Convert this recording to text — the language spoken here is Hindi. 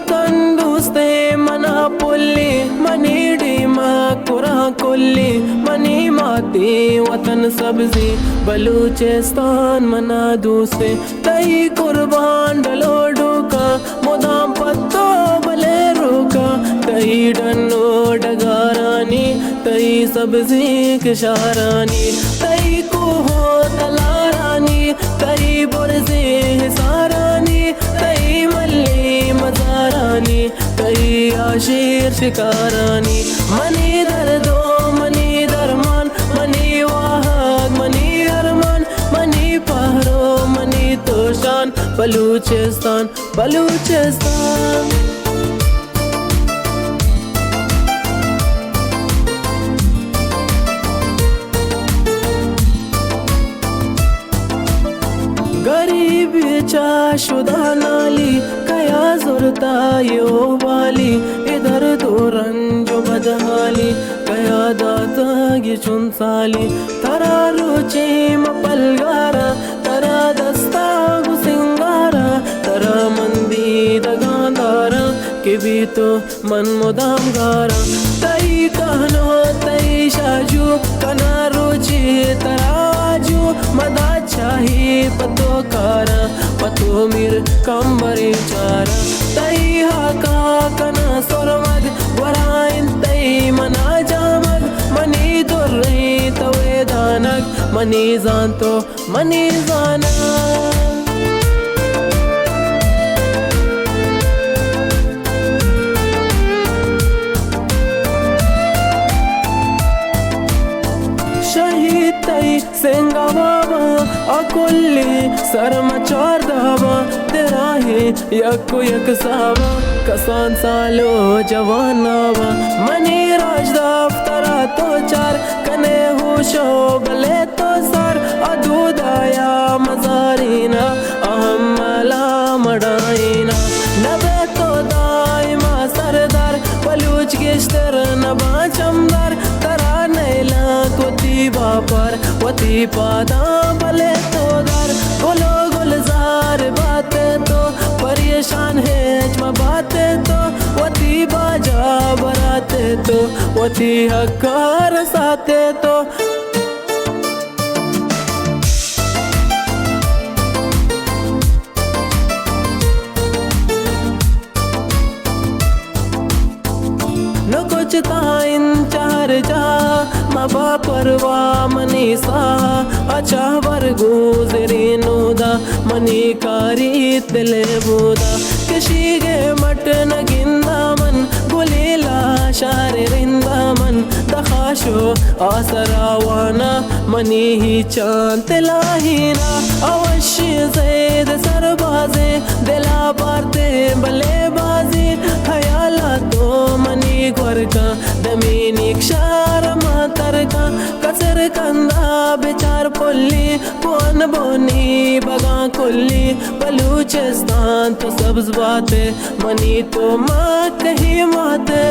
दोस्ते मना पुल्ली मनी डीमा कुरा कुल्ली मनी माती वतन सब्जी बलूचिस्तान मना दूसरे तई कुर्बान डलो डोका मुदाम पत्तो बले रोका तई डन्नो डगारानी तई सब्जी किशारानी तई को हो तलारानी तई बुरजे हिसारानी तई मल्ली मजारानी तई आशीर शिकारानी मनी दर्दो मनी दरमान मनी वाहक मनी अरमान मनी पहरो मनी तोशान बलूचिस्तान बलूचिस्तान गरीबी शुदा नाली कया जुरता यो वाली इधर तो रंजो बदहाली कया दाता गी चुनसाली तरा रुचि मपलगारा तरा दस्ता गुसिंगारा तरा मंदी दगांदारा के भी तो मन मुदाम गारा तई कहनो तई शाजू कना रुचि तराजू मदा चाही पतो कारा पतो मिर कंबरी चारा तई हाका कना सोरमद वराइन तई मना जामग मनी दुर्री तवे दानक मनी जानतो मनी जाना तई सेंगा बाबा अकुल्ली सरम चार दावा तेरा है यको यक सावा कसान सालो जवानावा मनी राजदाफ तरा तो चार कने होशो बले तो सर अदूदाया मजारीना अहम मला मडाइना नबे तो दाइमा सरदार बलूच गिश्तर नबा चमदार तरा नैला कोती बापर वती पादा बले तो दर बोलो गुलजार बातें तो परेशान है जमा बातें तो वती बाजा बराते तो वती हकार साते तो न कुछ ताइन चार जा मबा परवा मनी सा अच्छा वर गुजरे नोदा मनी कारी तिले बोदा किसी गे मट न गिंदा मन गुलीला शार रिंदा मन दखाशो आसरावाना मनी ही चांद लाहीना अवश्य जैद सरबाजे दिला बारते बले बाजी खयाला तो मनी घर का दमीनी क्षार मातर का कसर कंदा बेचार पुल्ली पुअन बोनी बगा कुल्ली बलूचिस्तान तो सब्ज बातें मनी तो माँ कही माते।